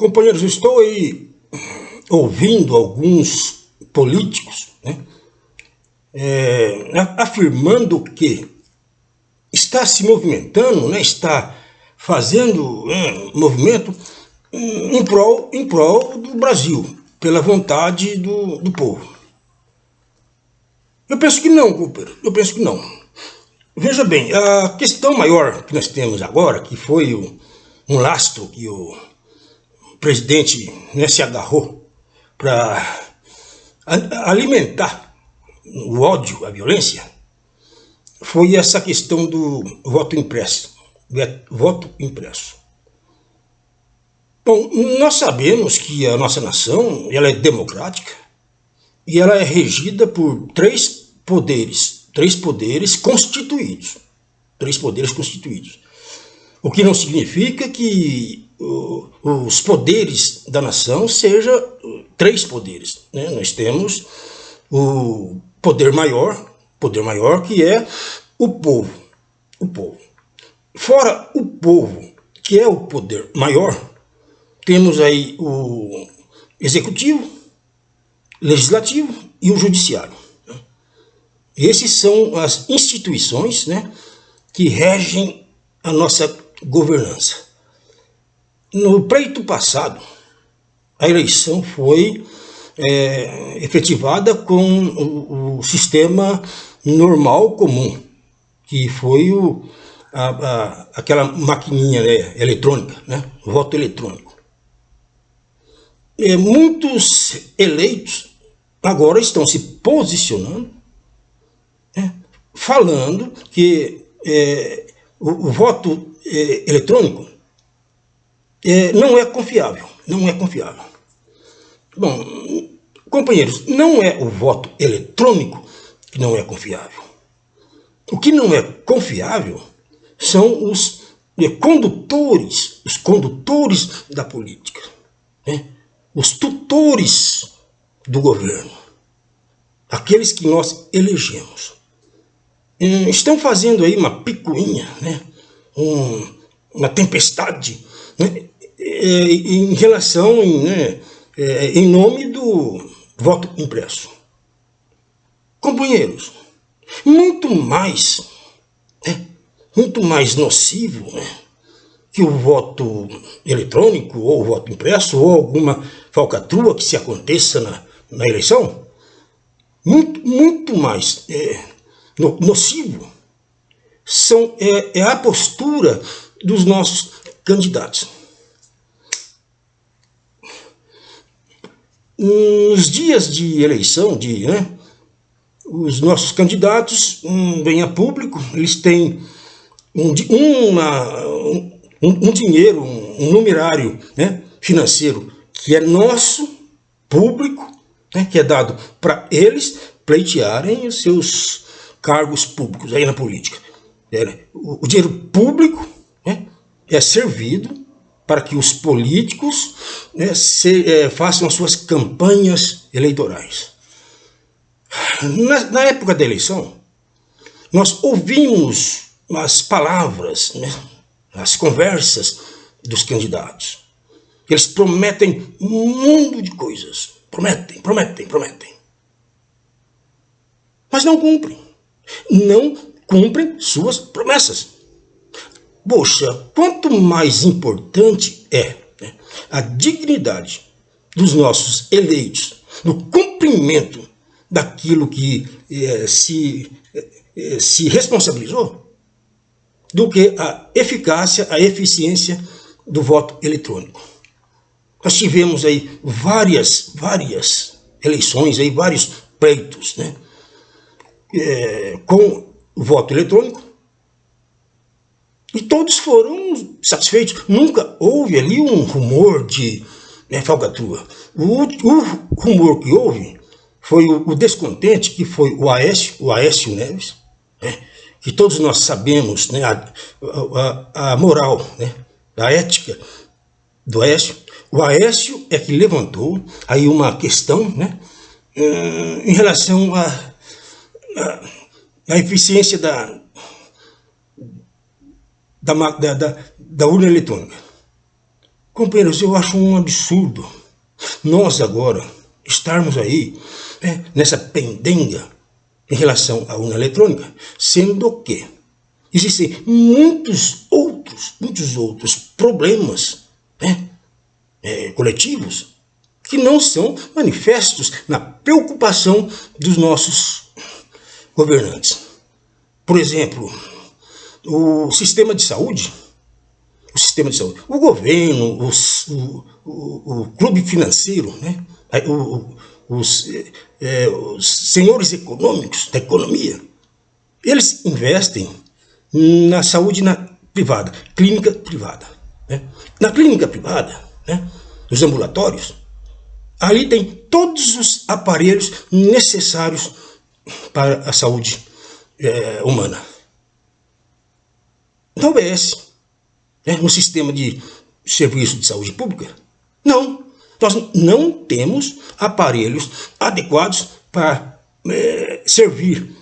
Companheiros, eu estou aí ouvindo alguns políticos, né, afirmando que está se movimentando, né, está fazendo movimento em prol do Brasil, pela vontade do povo. Eu penso que não, companheiro, eu penso que não. Veja bem, a questão maior que nós temos agora, que foi um lastro que o presidente, né, se agarrou para alimentar o ódio, a violência, foi essa questão do voto impresso. Voto impresso. Bom, nós sabemos que a nossa nação ela é democrática e ela é regida por três poderes constituídos. Três poderes constituídos. O que não significa que os poderes da nação sejam três poderes, né? Nós temos o poder maior que é o povo. Fora o povo, que é o poder maior, temos aí o executivo, legislativo e o judiciário. Esses são as instituições, né, que regem a nossa governança. No pleito passado, a eleição foi efetivada com o sistema normal comum, que foi aquela maquininha, né, eletrônica, né, voto eletrônico. Muitos eleitos agora estão se posicionando, né, falando que o voto eletrônico não é confiável. Bom, companheiros, não é o voto eletrônico que não é confiável. O que não é confiável são os condutores da política, né? Os tutores do governo, aqueles que nós elegemos. Estão fazendo aí uma picuinha, né? Uma tempestade, né? Em relação, né, em nome do voto impresso. Companheiros, muito mais nocivo, né, que o voto eletrônico ou o voto impresso ou alguma falcatrua que se aconteça na eleição, muito mais nocivo é a postura dos nossos candidatos. Nos dias de eleição, os nossos candidatos vêm a público, eles têm um dinheiro, um numerário, né, financeiro que é nosso, público, né, que é dado para eles pleitearem os seus cargos públicos aí na política. O dinheiro público, né, é servido para que os políticos, né, façam as suas campanhas eleitorais. Na época da eleição, nós ouvimos as palavras, né, as conversas dos candidatos. Eles prometem um mundo de coisas. Prometem. Mas não cumprem. Não cumprem suas promessas. Poxa, quanto mais importante é, né, a dignidade dos nossos eleitos, no cumprimento daquilo que se responsabilizou, do que a eficácia, a eficiência do voto eletrônico. Nós tivemos aí várias eleições, aí, vários pleitos, né, com o voto eletrônico, e todos foram satisfeitos. Nunca houve ali um rumor de falcatrua. O rumor que houve foi o descontente, que foi o Aécio Neves, né, que todos nós sabemos, né, a moral, né, a ética do Aécio. O Aécio é que levantou aí uma questão, né, em relação à eficiência da urna eletrônica. Companheiros, eu acho um absurdo nós agora estarmos aí nessa pendenga em relação à urna eletrônica, sendo que existem muitos outros problemas coletivos que não são manifestos na preocupação dos nossos governantes. Por exemplo, o sistema de saúde, o governo, o clube financeiro, né? Os senhores econômicos da economia, eles investem na saúde privada, clínica privada. Né? Na clínica privada, né? Nos ambulatórios, ali tem todos os aparelhos necessários para a saúde humana. Na UBS, no sistema de serviço de saúde pública, não. Nós não temos aparelhos adequados para servir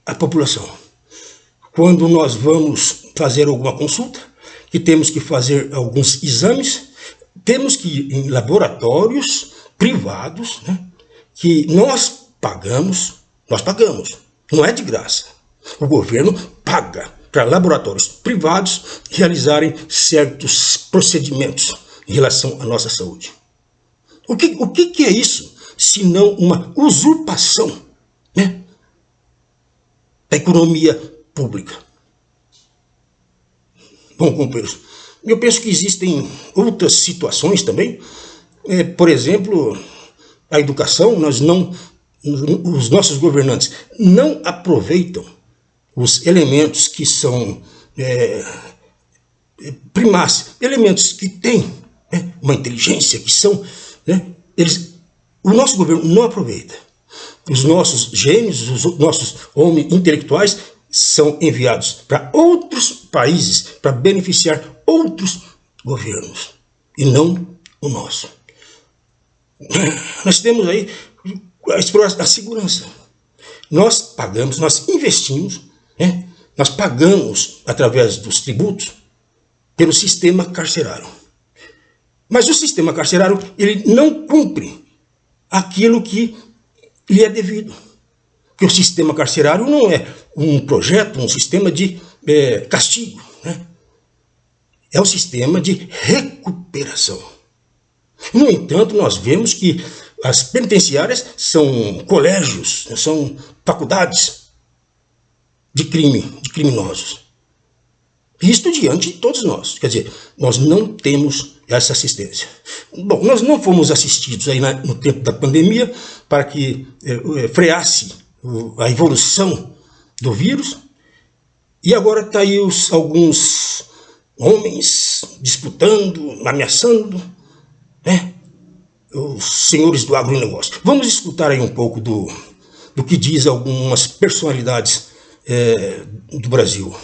a população. Quando nós vamos fazer alguma consulta, que temos que fazer alguns exames, temos que ir em laboratórios privados, né, que nós pagamos, não é de graça. O governo paga para laboratórios privados realizarem certos procedimentos em relação à nossa saúde. O que é isso, se não uma usurpação, né, da economia pública? Bom, companheiros, eu penso que existem outras situações também. Por exemplo, a educação, os nossos governantes não aproveitam os elementos que são primários, elementos que têm uma inteligência, que são... o nosso governo não aproveita. Os nossos gênios, os nossos homens intelectuais são enviados para outros países para beneficiar outros governos e não o nosso. Nós temos aí a segurança. Nós pagamos, nós investimos, nós pagamos através dos tributos pelo sistema carcerário. Mas o sistema carcerário, ele não cumpre aquilo que lhe é devido. Porque o sistema carcerário não é um projeto, um sistema de castigo, né? É um sistema de recuperação. No entanto, nós vemos que as penitenciárias são colégios, são faculdades de criminosos. Isto diante de todos nós. Quer dizer, nós não temos essa assistência. Bom, nós não fomos assistidos aí no tempo da pandemia para que freasse a evolução do vírus. E agora está aí alguns homens disputando, ameaçando, os senhores do agronegócio. Vamos escutar aí um pouco do que diz algumas personalidades do Brasil.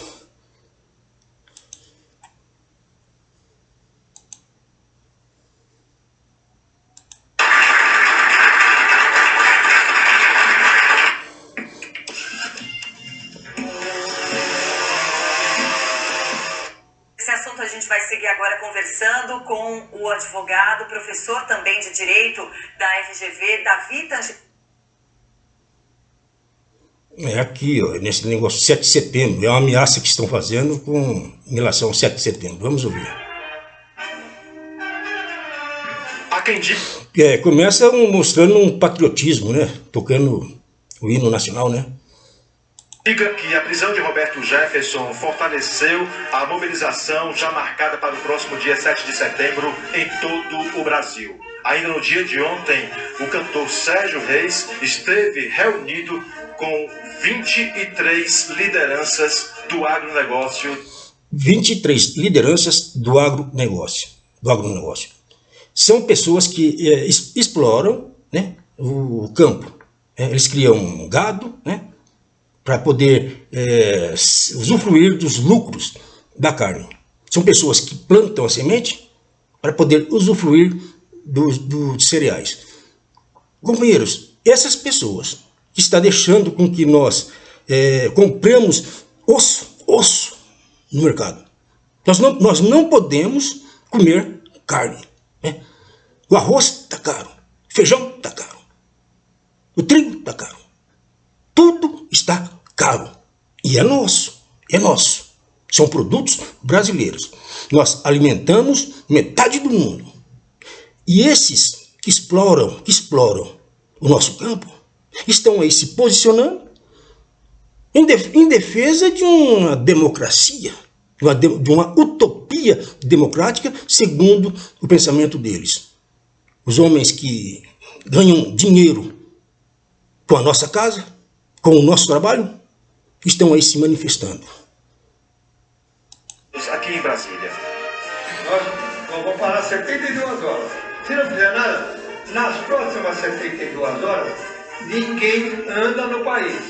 A gente vai seguir agora conversando com o advogado, professor também de Direito da FGV, Davi Tangentopoulos. Aqui, ó, nesse negócio 7 de setembro, é uma ameaça que estão fazendo em relação ao 7 de setembro. Vamos ouvir. Há quem diga... Começa mostrando um patriotismo, né? Tocando o hino nacional, né? Diga que a prisão de Roberto Jefferson fortaleceu a mobilização já marcada para o próximo dia 7 de setembro em todo o Brasil. Ainda no dia de ontem, o cantor Sérgio Reis esteve reunido com 23 lideranças do agronegócio. 23 lideranças do agronegócio. São pessoas que exploram, né, o campo. Eles criam gado, né, para poder usufruir dos lucros da carne. São pessoas que plantam a semente para poder usufruir dos cereais. Companheiros, essas pessoas que estão deixando com que nós compramos osso no mercado. Nós não podemos comer carne, né? O arroz está caro, o feijão está caro, o trigo está caro. Tudo está caro. E é nosso, é nosso. São produtos brasileiros. Nós alimentamos metade do mundo. E esses que exploram o nosso campo estão aí se posicionando em defesa de uma democracia, de uma utopia democrática, segundo o pensamento deles. Os homens que ganham dinheiro com a nossa casa, com o nosso trabalho, estão aí se manifestando. Aqui em Brasília. Nós vamos parar 72 horas. Se não fizer nada, nas próximas 72 horas, ninguém anda no país.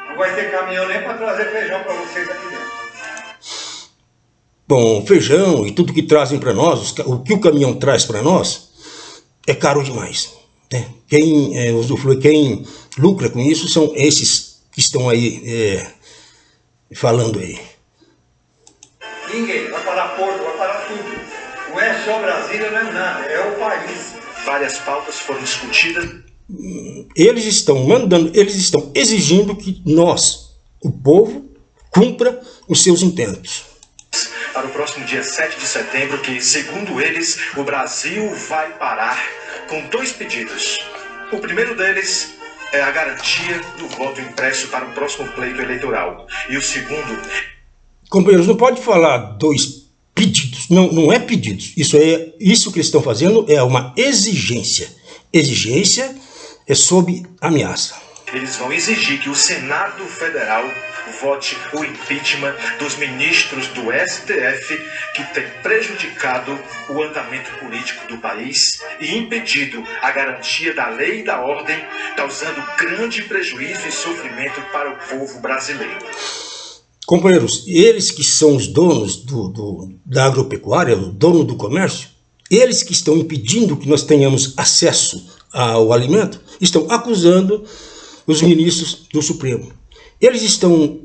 Não vai ter caminhão nem para trazer feijão para vocês aqui dentro. Bom, feijão e tudo que trazem para nós, o que o caminhão traz para nós, é caro demais, né? Quem usufrui, quem lucra com isso são esses que estão aí falando aí. Ninguém vai parar Porto, vai parar tudo. Não é só Brasília, não é nada, é o país. Várias pautas foram discutidas. Eles estão exigindo que nós, o povo, cumpra os seus intentos. Para o próximo dia 7 de setembro, que, segundo eles, o Brasil vai parar com 2 pedidos. O primeiro deles é a garantia do voto impresso para o próximo pleito eleitoral. E o segundo... Companheiros, não pode falar 2 pedidos. Não é pedidos. Isso que eles estão fazendo é uma exigência. Exigência é sob ameaça. Eles vão exigir que o Senado Federal vote o impeachment dos ministros do STF que tem prejudicado o andamento político do país e impedido a garantia da lei e da ordem, causando grande prejuízo e sofrimento para o povo brasileiro. Companheiros, eles que são os donos da agropecuária, o dono do comércio, eles que estão impedindo que nós tenhamos acesso ao alimento, estão acusando os ministros do Supremo. Eles estão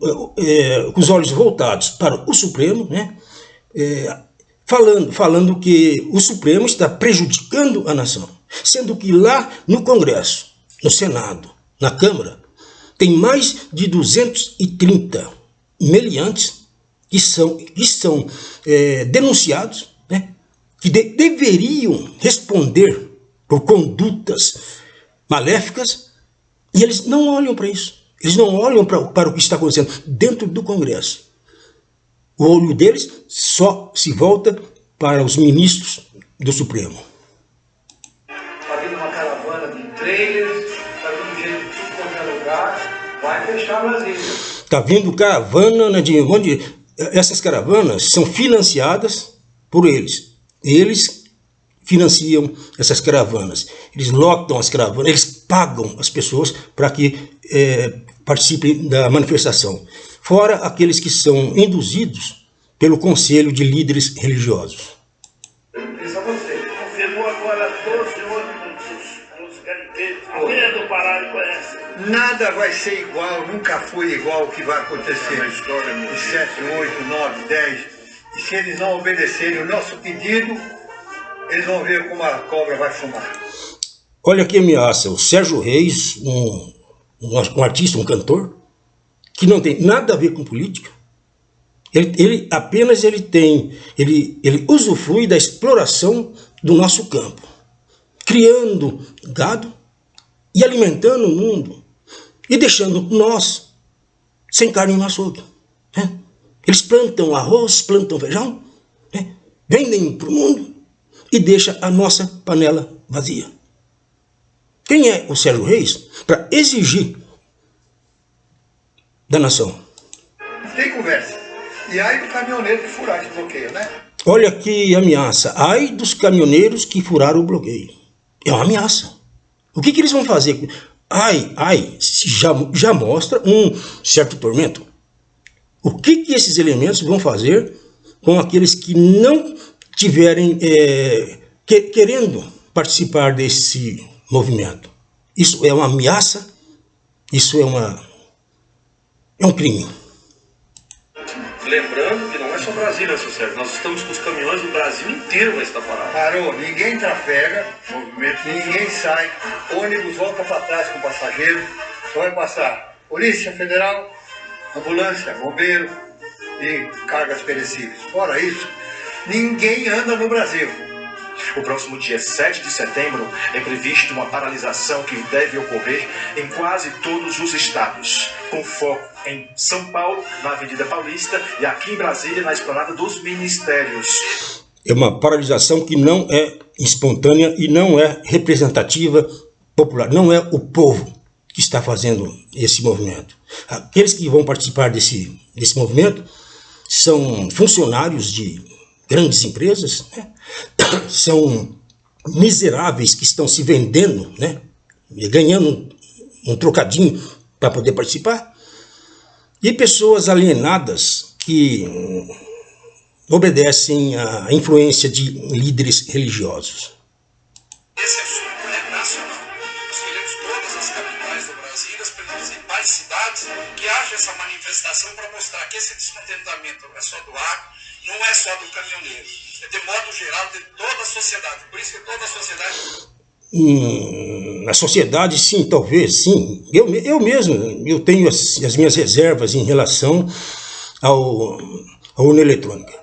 com os olhos voltados para o Supremo, né? Falando que o Supremo está prejudicando a nação, sendo que lá no Congresso, no Senado, na Câmara, tem mais de 230 meliantes que são denunciados, né? Que deveriam responder por condutas maléficas, e eles não olham para isso. Eles não olham para o que está acontecendo dentro do Congresso. O olho deles só se volta para os ministros do Supremo. Está vindo uma caravana de trailers, está vindo gente de tudo quanto é lugar, vai fechar Brasília. Está vindo caravana, né, essas caravanas são financiadas por eles. Eles financiam essas caravanas. Eles lotam as caravanas, eles pagam as pessoas para que participem da manifestação. Fora aqueles que são induzidos pelo Conselho de Líderes Religiosos. Isso é você. Confirmou agora 12 ônibus nos garimpeiros. A Feira do Pará ele conhece. Nada vai ser igual, nunca foi igual o que vai acontecer na história. Os 7, 8, 9, 10. E se eles não obedecerem o nosso pedido, eles vão ver como a cobra vai fumar. Olha que ameaça. O Sérgio Reis, um artista, um cantor, que não tem nada a ver com política. Ele usufrui da exploração do nosso campo, criando gado e alimentando o mundo e deixando nós sem carne no açougue, né? Eles plantam arroz, plantam feijão, né? Vendem para o mundo e deixam a nossa panela vazia. Quem é o Sérgio Reis para exigir da nação? Tem conversa. E aí do caminhoneiro que furar esse bloqueio, né? Olha que ameaça. Ai dos caminhoneiros que furaram o bloqueio. É uma ameaça. O que eles vão fazer? Já mostra um certo tormento. O que esses elementos vão fazer com aqueles que não tiverem querendo participar desse movimento? Isso é uma ameaça, isso é um crime. Lembrando que não é só Brasília, seu Sérgio. Nós estamos com os caminhões do Brasil inteiro vai estar parado. Parou, ninguém trafega, ninguém sai, ônibus volta para trás com passageiro, só vai passar Polícia Federal, ambulância, bombeiro e cargas perecíveis. Fora isso, ninguém anda no Brasil. O próximo dia 7 de setembro é previsto uma paralisação que deve ocorrer em quase todos os estados, com foco em São Paulo, na Avenida Paulista, e aqui em Brasília, na Esplanada dos Ministérios. É uma paralisação que não é espontânea e não é representativa popular. Não é o povo que está fazendo esse movimento. Aqueles que vão participar desse movimento são funcionários de grandes empresas, né? São miseráveis que estão se vendendo, né? E ganhando um trocadinho para poder participar, e pessoas alienadas que obedecem à influência de líderes religiosos. Esse assunto é nacional. Nós queremos todas as capitais do Brasil, as principais cidades, que haja essa manifestação para mostrar que esse descontentamento não é só do agro, não é só do caminhoneiro, é de modo geral de toda a sociedade. Por isso que toda a sociedade... Na sociedade, sim, talvez, sim. Eu mesmo, eu tenho as minhas reservas em relação à urna eletrônica.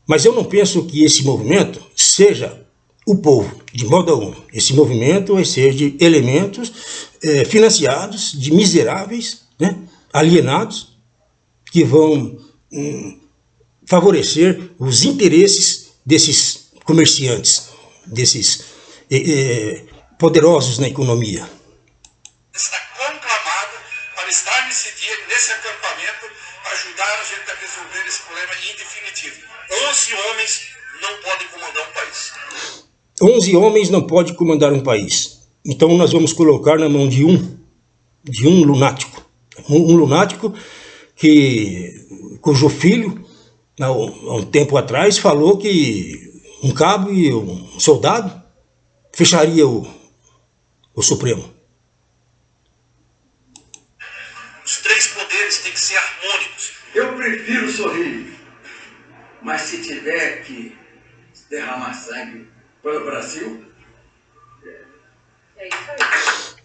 Mas eu não penso que esse movimento seja o povo, de modo algum. Esse movimento vai ser de elementos financiados, de miseráveis, né, alienados, que vão favorecer os interesses desses comerciantes, desses poderosos na economia. Está conclamado para estar nesse dia, nesse acampamento, ajudar a gente a resolver esse problema em definitivo. 11 homens não podem comandar um país. 11 homens não podem comandar um país. Então nós vamos colocar na mão de um lunático. Um lunático cujo filho, há um tempo atrás, falou que um cabo e um soldado fecharia o Supremo. Os três poderes têm que ser harmônicos. Eu prefiro sorrir, mas se tiver que derramar sangue pelo Brasil... É isso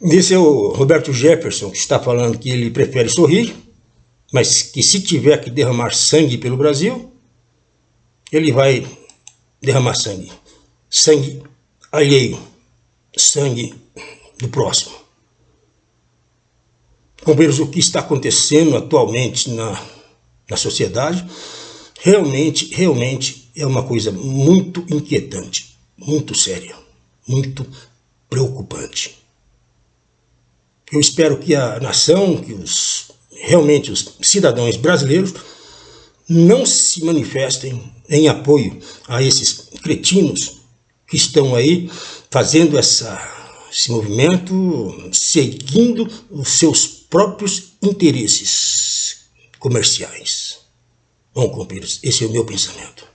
aí. Esse é o Roberto Jefferson, que está falando que ele prefere sorrir, mas que se tiver que derramar sangue pelo Brasil, ele vai derramar sangue. Sangue alheio, sangue do próximo. Companheiros, o que está acontecendo atualmente na sociedade realmente é uma coisa muito inquietante, muito séria, muito preocupante. Eu espero que a nação, que realmente os cidadãos brasileiros não se manifestem em apoio a esses cretinos que estão aí fazendo esse movimento, seguindo os seus próprios interesses comerciais. Bom, companheiros, esse é o meu pensamento.